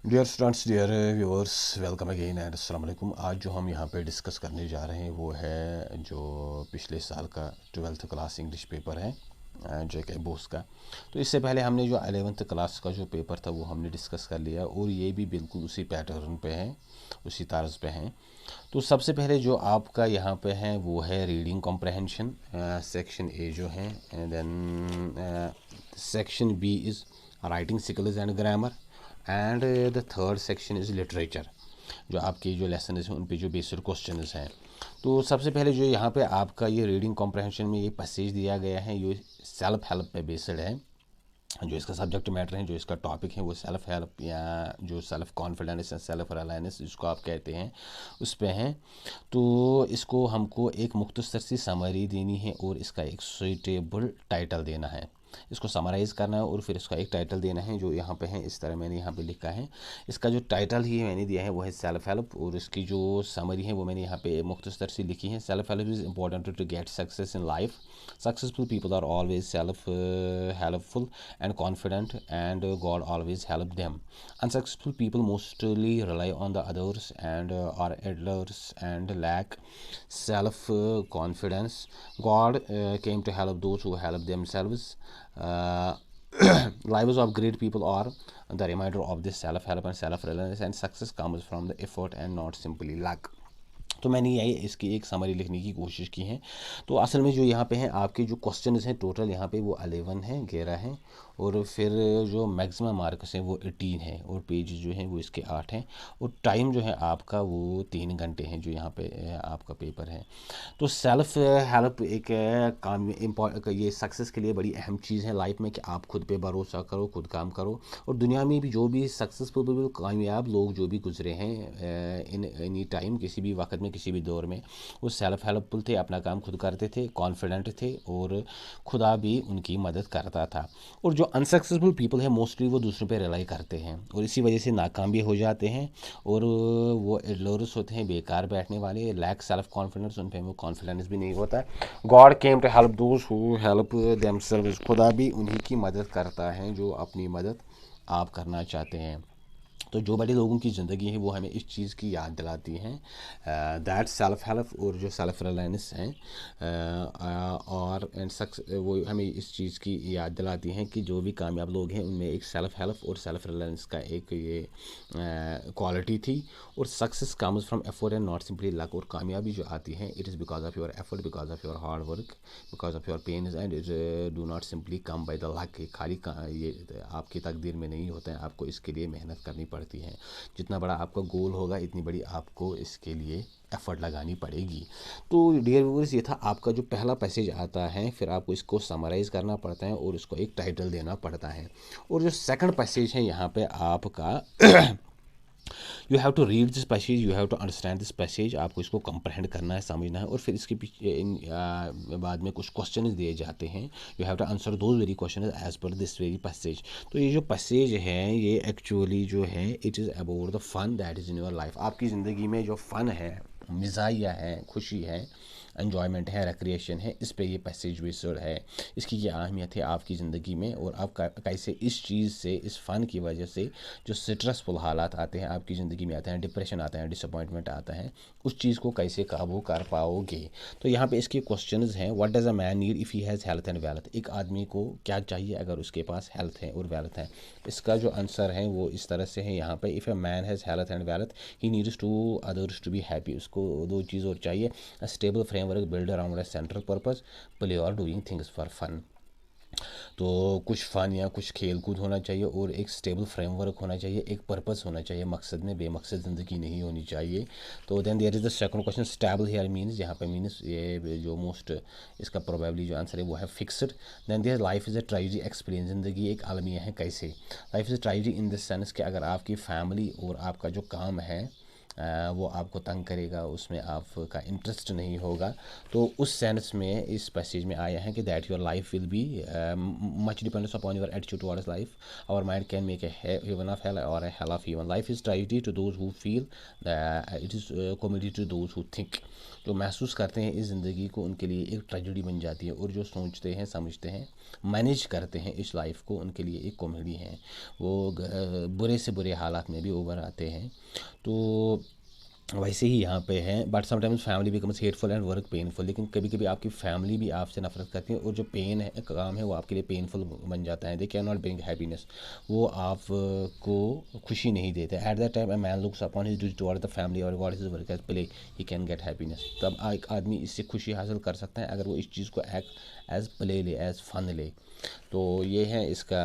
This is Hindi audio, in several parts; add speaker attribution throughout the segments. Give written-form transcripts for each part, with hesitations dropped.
Speaker 1: Dear students, dear viewers, welcome again and अस्सलाम वालेकुम। आज जो हम यहाँ पे डिस्कस करने जा रहे हैं वो है जो पिछले साल का 12th क्लास इंग्लिश पेपर है, जो कि बोस का। तो इससे पहले हमने जो 11th क्लास का जो पेपर था वो हमने डिस्कस कर लिया और ये भी बिल्कुल उसी पैटर्न पे है, उसी तर्ज पे हैं। तो सबसे पहले जो आपका यहाँ पे है वो है रीडिंग कॉम्प्रहेंशन, सेक्शन ए जो है, and then section B is writing skills and grammar, and the third section is literature. जो आपके जो लेसन हैं उन पे जो बेस्ड क्वेश्चन हैं। तो सबसे पहले जो यहाँ पे आपका ये रीडिंग कॉम्प्रहेंशन में ये पैसेज दिया गया है, ये सेल्फ हेल्प पे बेस्ड है। जो इसका सब्जेक्ट मैटर है, जो इसका टॉपिक है वो सेल्फ हेल्प या जो सेल्फ कॉन्फिडेंस या सेल्फ रिलायंस जिसको आप कहते हैं उस पे हैं। तो इसको हमको एक मुख्तसर सी समरी देनी है और इसका एक सुइटेबल टाइटल देना है। इसको समराइज़ करना है और फिर इसका एक टाइटल देना है जो यहाँ पे है। इस तरह मैंने यहाँ पे लिखा है। इसका जो टाइटल ही मैंने दिया है वो है सेल्फ हेल्प, और इसकी जो समरी है वो मैंने यहाँ पे मुख्तसर सी लिखी है। Self help is important to get success in life. Successful people are always helpful and confident, and God always help them. Unsuccessful people mostly rely on the others and are idlers and lack self confidence. God came to help those who help themselves. Uh, Lives of great people are the reminder of this self help and self reliance, and success comes from the effort and not simply luck. तो मैंने यही इसकी एक समरी लिखने की कोशिश की है। तो असल में जो यहाँ पे हैं आपके जो क्वेश्चन हैं टोटल यहाँ पे वो 11 हैं, 11 हैं, और फिर जो मैक्सिमम मार्क्स हैं वो 18 हैं, और पेज जो हैं वो इसके 8 हैं, और टाइम जो है आपका वो 3 घंटे हैं जो यहाँ पे आपका पेपर है। तो सेल्फ हेल्प एक काम ये सक्सेस के लिए बड़ी अहम चीज़ है लाइफ में कि आप खुद पे भरोसा करो, खुद काम करो। और दुनिया में भी जो भी सक्सेसफुल कामयाब लोग जो भी गुजरे हैं इन एनी टाइम, किसी भी वक्त में, किसी भी दौर में, वो सेल्फ हेल्पफुल थे, अपना काम खुद करते थे, कॉन्फिडेंट थे, और खुदा भी उनकी मदद करता था। और जो अनसक्सेसफुल पीपल है मोस्टली वो दूसरों पे रिलाई करते हैं और इसी वजह से नाकाम भी हो जाते हैं, और वो एडलोरस होते हैं, बेकार बैठने वाले, लैक सेल्फ कॉन्फिडेंस, उन पे वो कॉन्फिडेंस भी नहीं होता है। God came to help those who help themselves, खुदा भी उन्हीं की मदद करता है जो अपनी मदद आप करना चाहते हैं। तो जो बड़े लोगों की ज़िंदगी है वो हमें इस चीज़ की याद दिलाती हैं, दैट सेल्फ हेल्प और जो सेल्फ रिलायंस हैं, और एंड सक्स वो हमें इस चीज़ की याद दिलाती हैं कि जो भी कामयाब लोग हैं उनमें एक सेल्फ हेल्प और सेल्फ रिलायंस का एक ये क्वालिटी थी। और success comes from effort and not simply luck, और कामयाबी जो आती है it is because of your effort, because of your hard work, because of your pain, and it do not simply come by the luck. ये आपकी तकदीर में नहीं होता है, आपको इसके लिए मेहनत करनी पड़ती है। जितना बड़ा आपका गोल होगा इतनी बड़ी आपको इसके लिए एफर्ट लगानी पड़ेगी। तो डियर व्यूअर्स, ये था आपका जो पहला पैसेज आता है, फिर आपको इसको समराइज़ करना पड़ता है और इसको एक टाइटल देना पड़ता है। और जो सेकंड पैसेज है यहाँ पे आपका you have to read this passage, you have to understand this passage, आपको इसको कंप्रहेंड करना है, समझना है, और फिर इसके पीछे बाद में कुछ क्वेश्चन दिए जाते हैं। You have to answer those very question as per this very passage. तो ये जो पैसेज है ये एक्चुअली जो है it is about the fun that is in your life. आपकी ज़िंदगी में जो फ़न है, मिजाइया है, खुशी है, एन्जॉयमेंट है, रिक्रिएशन है, इस पे ये पैसेज बेस्ड है। इसकी क्या अहमियत है आपकी ज़िंदगी में, और आप कैसे इस चीज़ से, इस फ़न की वजह से जो स्ट्रेसफुल हालात आते हैं आपकी ज़िंदगी में, आते हैं, डिप्रेशन आता है, डिसअपॉइंटमेंट आता है, उस चीज़ को कैसे काबू कर पाओगे। तो यहाँ पे इसके क्वेश्चंस हैं। What does a man need if he has health and wealth, एक आदमी को क्या चाहिए अगर उसके पास हेल्थ है और वेल्थ है। इसका जो आंसर है वो इस तरह से है यहाँ पे, if a man has health and wealth he needs to others to be happy. उसको दो चीज़ और चाहिए, a stable framework built around a central purpose, play or doing things for fun। तो कुछ फ़न या कुछ खेल कूद होना चाहिए और एक स्टेबल फ्रेमवर्क होना चाहिए, एक पर्पस होना चाहिए, मकसद में बेमकसद ज़िंदगी नहीं होनी चाहिए। तो then there is the second question, stable here means, यहाँ पे मीन्स ये जो मोस्ट इसका प्रोबेबली जो आंसर है वो है fixed. Then their life is a tragedy experience, ज़िंदगी एक आलमिया है कैसे। Life is a tragedy in the sense कि अगर आपकी फैमिली और आपका जो काम है वो आपको तंग करेगा, उसमें आपका इंटरेस्ट नहीं होगा। तो उस सेंस में इस पैसेज में आया है कि that your life will be much depends upon your attitude towards life. Our mind can make a heaven of hell or a hell of heaven. Life is tragedy to those who feel, it is comedy to those who think. जो महसूस करते हैं इस ज़िंदगी को, उनके लिए एक ट्रेजेडी बन जाती है, और जो सोचते हैं, समझते हैं, मैनेज करते हैं इस लाइफ को, उनके लिए एक कॉमेडी है। वो बुरे से बुरे हालात में भी उभर आते हैं। तो वैसे ही यहाँ पे है, but sometimes family becomes hateful and work painful. लेकिन कभी कभी आपकी फैमिली भी आपसे नफरत करती है, और जो पेन है, काम है, वो आपके लिए पेनफुल बन जाता है। They can not bring happiness, वो आपको खुशी नहीं देते। At that time a man looks upon his duty toward the family और what is his work as play, he can get happiness. तब एक आदमी इससे खुशी हासिल कर सकता है अगर वो इस चीज़ को एज प्ले ले, एज फन ले। तो ये है इसका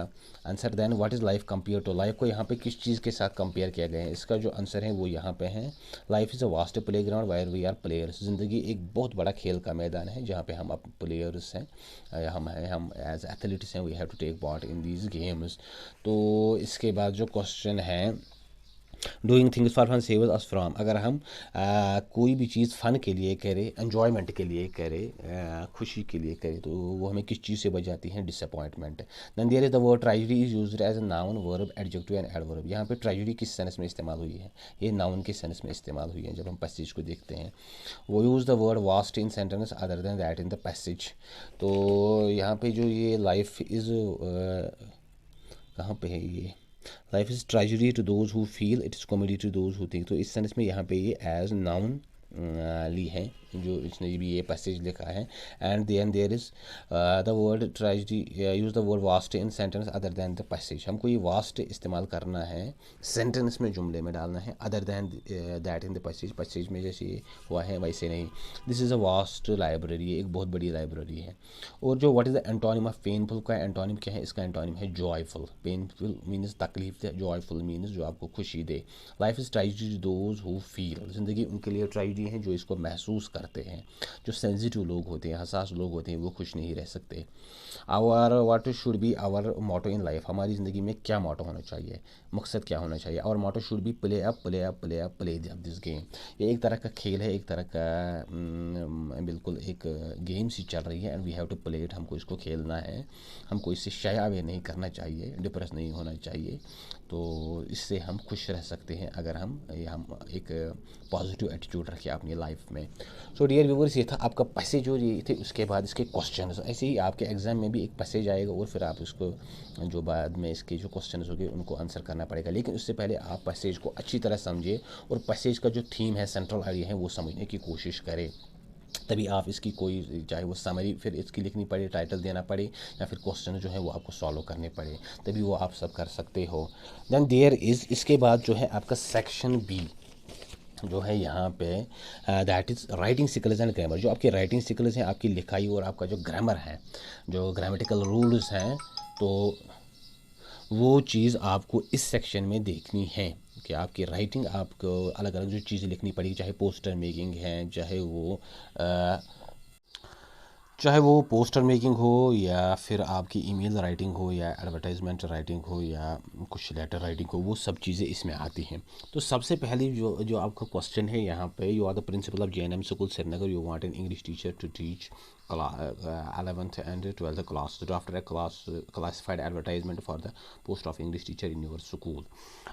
Speaker 1: answer. Then what is life compare to, life को यहाँ पे किस चीज़ के साथ कंपेयर किया गया है, इसका जो आंसर है वो यहाँ पे है, life is a vast playground where we are players. ज़िंदगी एक बहुत बड़ा खेल का मैदान है जहाँ पे हम अब प्लेयर्स हैं, हम एज एथलीट्स हैं, we have to take part in these games. तो इसके बाद जो क्वेश्चन है, doing things for fun saves us from, अगर हम कोई भी चीज़ फ़न के लिए करें, एन्जॉयमेंट के लिए करें, खुशी के लिए करें, तो वो हमें किस चीज़ से बचाती हैं, disappointment. Then there is the word tragedy is used as a noun verb adjective and adverb. यहाँ पे ट्रेजेडी किस सेंस में इस्तेमाल हुई है, ये नाउन के सेंस में इस्तेमाल हुई है। जब हम पैसेज को देखते हैं, वो use the word vast in sentence other than that in the passage. तो यहाँ पे जो ये लाइफ इज़, कहाँ पे है ये, life is tragedy to those who feel, it is comedy to those who think. तो इस सेंस में यहाँ पे ये एज नाउन ली है, जो इसने भी ये पैसेज लिखा है। And then there is the word tragedy use the word vast in sentence other than the passage. हमको ये वास्ट इस्तेमाल करना है सेंटेंस में, जुमले में डालना है, other than that in the passage. Passage में जैसे हुआ है वैसे नहीं। This is a vast library, एक बहुत बड़ी लाइब्रेरी है। और जो what is the antonym of painful का एंटोनिम क्या है, इसका एंटोनिम है जॉयफुल। पेनफुल मीन्स तकलीफ दे, जॉयफुल मीन्स जो आपको खुशी दे। Life is tragedy those who feel, ज़िंदगी उनके लिए ट्रेजेडी है जो इसको महसूस करते हैं। जो सेंसिटिव लोग होते हैं, हसास लोग होते हैं, वो खुश नहीं रह सकते। Our what should be our motto in life, हमारी ज़िंदगी में क्या मोटो होना चाहिए, मकसद क्या होना चाहिए। Our motto should be play up play up play up play this game. ये एक तरह का खेल है, एक तरह का बिल्कुल एक गेम सी चल रही है, and we have to play it. हमको इसको खेलना है, हमको इससे शाया नहीं करना चाहिए, डिप्रेस नहीं होना चाहिए। तो इससे हम खुश रह सकते हैं अगर हम एक पॉजिटिव एटीट्यूड रखें अपनी लाइफ में। सो डियर व्यूअर्स, ये था आपका पैसेज जो ये थे, उसके बाद इसके क्वेश्चन। ऐसे ही आपके एग्जाम में भी एक पैसेज आएगा, और फिर आप उसको जो बाद में इसके जो क्वेश्चन होंगे उनको आंसर करना पड़ेगा। लेकिन उससे पहले आप पैसेज को अच्छी तरह समझिए, और पैसेज का जो थीम है, सेंट्रल आइडिया है, वो समझने की कोशिश करें। तभी आप इसकी कोई, चाहे वो समरी फिर इसकी लिखनी पड़े, टाइटल देना पड़े, या फिर क्वेश्चन जो है वो आपको सॉल्व करने पड़े, तभी वो आप सब कर सकते हो। देन देयर इज़, इसके बाद जो है आपका सेक्शन बी जो है यहाँ पे, that is writing skills and grammar. जो आपकी राइटिंग स्किल्स हैं, आपकी लिखाई और आपका जो ग्रामर है, जो ग्रामेटिकल रूल्स हैं, तो वो चीज़ आपको इस सेक्शन में देखनी है कि आपकी राइटिंग, आपको अलग अलग जो चीज़ें लिखनी पड़ेगी, चाहे पोस्टर मेकिंग है, चाहे वो पोस्टर मेकिंग हो, या फिर आपकी ईमेल राइटिंग हो, या एडवर्टाइजमेंट राइटिंग हो, या कुछ लेटर राइटिंग हो, वो सब चीज़ें इसमें आती हैं। तो सबसे पहली जो आपका क्वेश्चन है यहाँ पे, you are the principal of JNM school Srinagar, you want an English teacher to teach 11th and 12th class, to draft a classified advertisement for the post of English teacher in your school।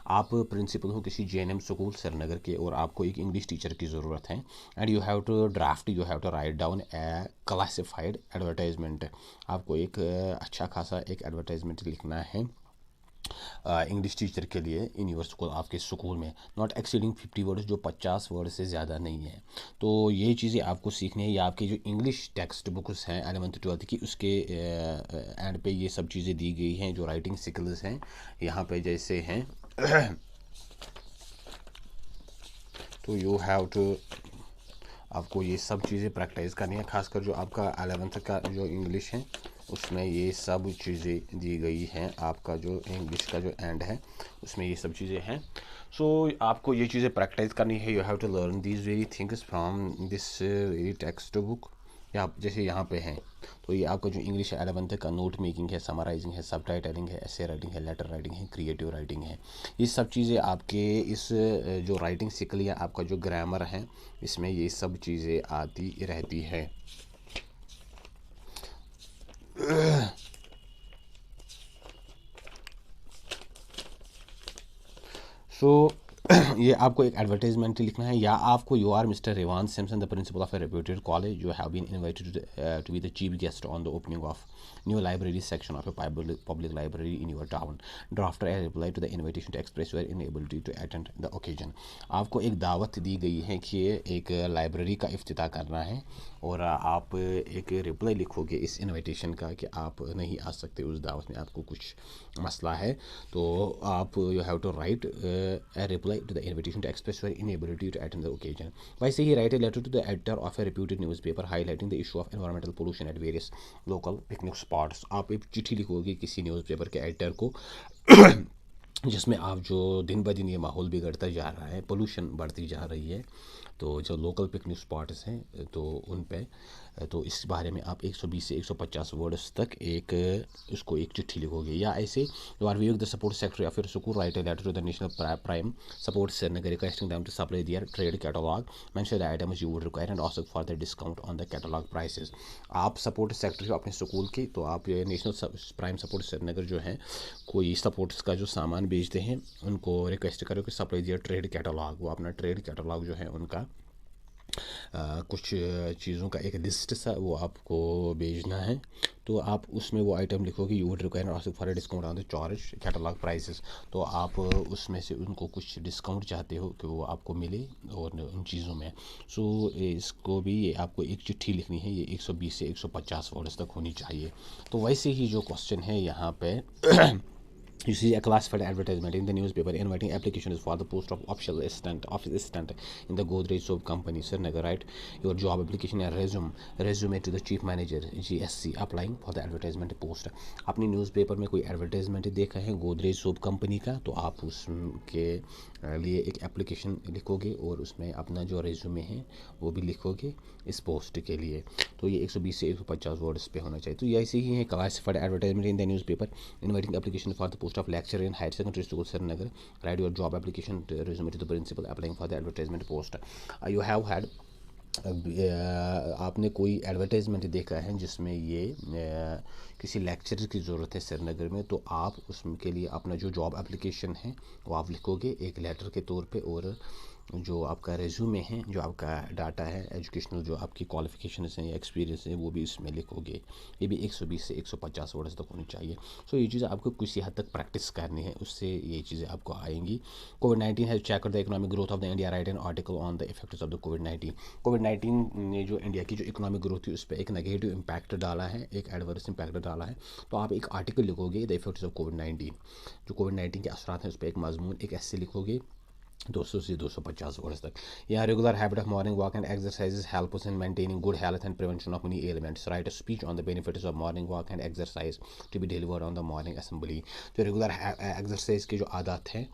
Speaker 1: आप प्रिंसिपल हो किसी JNM स्कूल श्रीनगर के, और आपको एक इंग्लिश टीचर की ज़रूरत है, and you have to write down a classified advertisement. आपको एक अच्छा खासा एक एडवर्टाइजमेंट लिखना है इंग्लिश टीचर के लिए इन योर स्कूल, आपके स्कूल में। नॉट एक्सीडिंग 50 वर्ड्स, जो 50 वर्ड से ज़्यादा नहीं है। तो ये चीज़ें आपको सीखनी है। या आपकी जो इंग्लिश टेक्स्ट बुक्स हैं 11th 12th की, उसके एंड पे ये सब चीज़ें दी गई हैं, जो राइटिंग स्किल्स हैं यहाँ पे जैसे हैं। तो यू हैव टू, आपको ये सब चीज़ें प्रैक्टिस करनी है, खासकर जो आपका 11th का जो इंग्लिश है, उसमें ये सब चीज़ें दी गई हैं। आपका जो इंग्लिश का जो एंड है, उसमें ये सब चीज़ें हैं। सो आपको ये चीज़ें प्रैक्टिस करनी है। You have to learn these very things from this very textbook, या जैसे यहाँ पे हैं, तो ये आपका जो इंग्लिश 11th का नोट मेकिंग है, समराइजिंग है, सब टाइटलिंग है, एसे राइटिंग है, लेटर राइटिंग है, क्रिएटिव राइटिंग है। ये सब चीज़ें आपके इस जो राइटिंग सिकल या आपका जो ग्रामर है, इसमें ये सब चीज़ें आती रहती है। सो ये आपको एक एडवर्टाइजमेंट लिखना है, या आपको you are Mr Rewan Simpson the principal of a reputed college, you have been invited to be the chief guest on the opening of new library section of a public library in your town. Draft a reply to the invitation to express your inability to attend the occasion. आपको एक दावत दी गई है कि एक लाइब्रेरी का इफ्तिताह करना है, और आप एक रिप्लाई लिखोगे इस इनविटेशन का कि आप नहीं आ सकते उस दावत में, आपको कुछ मसला है। तो आप you have to write a reply to the invitation to express your inability to attend the occasion. वैसे ही write a letter to the editor of a reputed newspaper highlighting the issue of environmental pollution at various local picnic spots. आप एक चिट्ठी लिखोगे किसी न्यूज़पेपर के एडिटर को जिसमें आप जो दिन ब दिन ये माहौल बिगड़ता जा रहा है, पोल्यूशन बढ़ती जा रही है, तो जो लोकल पिकनिक स्पॉट्स हैं तो उन पे, तो इस बारे में आप 120 से 150 वर्ड्स तक एक उसको एक चिट्ठी लिखोगे। या ऐसे you are viewing the support secretary of your school, write a letter to the national prime support Srinagar requesting them to supply their trade catalogue, mention the items you would require and ask for the discount on the catalogue prices. आप सपोर्ट सेक्रेटरी अपने स्कूल के, तो आप नेशनल प्राइम सपोर्ट श्रीनगर जो है कोई सपोर्ट्स का जो सामान बेचते हैं, उनको रिक्वेस्ट करो कि सप्लाई दियर ट्रेड कैटलॉग, वो अपना ट्रेड कैटलॉग जो है उनका कुछ चीज़ों का एक लिस्ट सा वो आपको भेजना है। तो आप उसमें वो आइटम लिखोगे you would require ask for a discount on the charge catalogue prices. तो आप उसमें से उनको कुछ डिस्काउंट चाहते हो कि वो आपको मिले और उन चीज़ों में। सो इसको भी ये आपको एक चिट्ठी लिखनी है, ये 120 से 150 वर्ड्स तक होनी चाहिए। तो वैसे ही जो क्वेश्चन है यहाँ पे you see a classified advertisement in the newspaper inviting applications for the post of official office assistant in the Godrej Soap Company, Srinagar. Write your job application and resume to the chief manager GSC applying for the advertisement post. अपनी न्यूज़पेपर में कोई एडवर्टाइजमेंट देखा है गोदरेज सोप कंपनी का, तो आप उसके लिए एक एप्लीकेशन लिखोगे और उसमें अपना जो रेज्यूमे है वो भी लिखोगे इस पोस्ट के लिए। तो ये 120 से 150 वर्ड्स पे होना चाहिए। तो ये ऐसे ही है classified advertisement in the newspaper inviting application for the post of lecturer in higher secondary school Srinagar. Write your job application to resume to the principal applying for the advertisement post. You have had आपने कोई एडवर्टाइजमेंट देखा है जिसमें ये किसी लेक्चरर की ज़रूरत है श्रीनगर में, तो आप उसके लिए अपना जो जॉब एप्लीकेशन है वो आप लिखोगे एक लेटर के तौर पे, और जो आपका रेज्यूमे है, जो आपका डाटा है एजुकेशनल, जो आपकी क्वालिफिकेशन हैं या एक्सपीरियंस है, वो भी इसमें लिखोगे। ये भी 120 से 150 वर्ड्स तक होनी चाहिए। सो ये चीज़ें आपको किसी हद तक प्रैक्टिस करनी है, उससे ये चीज़ें आपको आएंगी। कोविड-19 has checked the economic growth of the India, write an article on the effects of the कोविड-19। कोविड-19 ने जो इंडिया की जो इकोनॉमिक ग्रोथ थी उस पर एक नेगेटिव इम्पैक्ट डाला है, एक एडवर्स इम्पैक्ट डाला है। तो आप एक आर्टिकल लिखोगे द इफेक्ट्स ऑफ कोविड-19, जो कोविड-19 के असरात हैं उस पर एक मजमून, एक ऐसे लिखोगे 200 से 250 वर्ड्स तक। यहाँ regular habit of morning walk and exercises help us in maintaining good health and prevention of many ailments. Write a speech on the benefits of morning walk and exercise to be delivered on the morning assembly. जो रेगुलर एक्सरसाइज की जो आदत है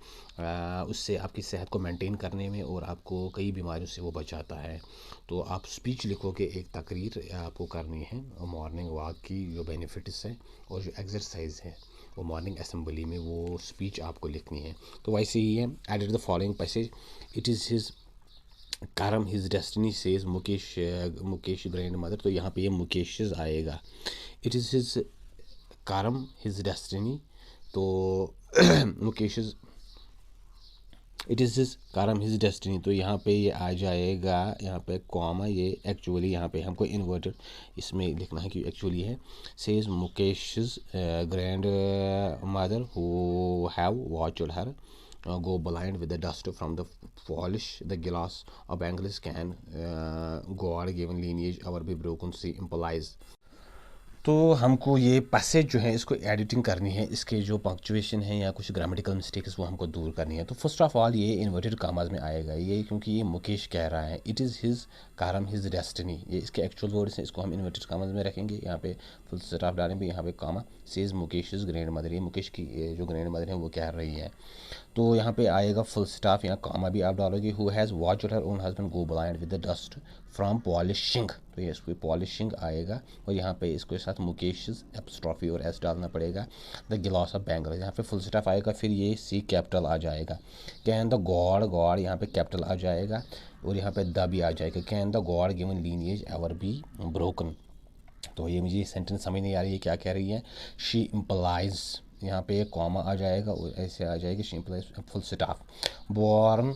Speaker 1: उससे आपकी सेहत को मेंटेन करने में और आपको कई बीमारियों से वो बचाता है। तो आप स्पीच लिखोगे, एक तकरीर आपको करनी है मॉर्निंग वॉक की जो बेनिफिट्स हैं, और जो एक्सरसाइज है वो मॉर्निंग असेंबली में वो स्पीच आपको लिखनी है। तो वैसे ही है edit the following passage, it is his करम his destiny says Mukesh grandmother. तो यहाँ पे ये मुकेश आएगा, इट इज़ हिज करम हिज डेस्टिनी, तो मुकेश इट इज़ हिज करम हिज डेस्टिनी, तो यहाँ पे ये आ जाएगा, यहाँ पे कॉमा, ये एक्चुअली यहाँ पे हमको इन्वर्टेड इसमें लिखना है कि एक्चुअली है says Mukesh grand mother who have watched her go blind with the dust from the polish the glass of Bangladesh can God given lineage our be broken see implies। तो हमको ये पैसेज जो है इसको एडिटिंग करनी है, इसके जो पंक्चुएशन है या कुछ ग्रामेटिकल मिस्टेक्स वो हमको दूर करनी है। तो फर्स्ट ऑफ ऑल ये इन्वर्टेड कामाज में आएगा ये, क्योंकि ये मुकेश कह रहा है इट इज़ हिज कारम हिज डेस्टिनी, ये इसके एक्चुअल वर्ड्स हैं, इसको हम इन्वर्टेड कामाज में रखेंगे। यहाँ पे फुल स्टॉप डालेंगे, यहाँ पे कामा सेज मुकेश ग्रैंड मदर, ये मुकेश की जो ग्रैंड मदर है वो कह रही है। तो यहाँ पे आएगा फुल स्टॉप, यहाँ कामा भी आप डालोगे, who has watched her own husband go blind with the dust from polishing, तो ये इसको पॉलिशिंग आएगा और यहाँ पे इसके साथ मुकेश एप्स्ट्रॉफी और एस डालना पड़ेगा। द गिलास ऑफ बैंगल्स, यहाँ पे फुल स्टॉप आएगा, फिर ये सी कैपिटल आ जाएगा। कैन द गॉड, गॉड यहाँ पे कैपिटल आ जाएगा और यहाँ पे द भी आ जाएगा। Can the God given lineage ever be broken. तो ये मुझे सेंटेंस समझ नहीं आ रही है क्या कह रही है। शी इम्प्लाइज, यहाँ पे एक कॉमा आ जाएगा और ऐसे आ जाएगी she implies full stop. Born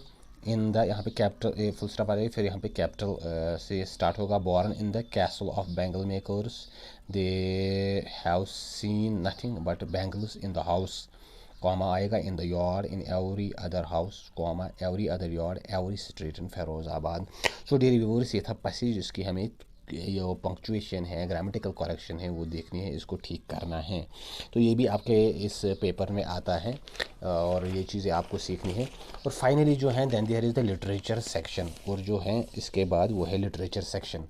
Speaker 1: in the, यहाँ पे कैपिटल फुल स्टॉप आ जाएगी, फिर यहाँ पे कैपिटल से स्टार्ट होगा। Born in the castle of bangle makers, they have seen nothing but bangles in the house, comma आएगा। In the yard, in every other house, comma every other yard, every street in Firozabad. So dear viewers, ये था पैसेज जिसकी हमें ये पंक्चुएशन है, ग्रामेटिकल करेक्शन है, वो देखनी है, इसको ठीक करना है। तो ये भी आपके इस पेपर में आता है और ये चीज़ें आपको सीखनी है। और फाइनली जो है then there is the literature section, और जो है इसके बाद वो है लिटरेचर सेक्शन।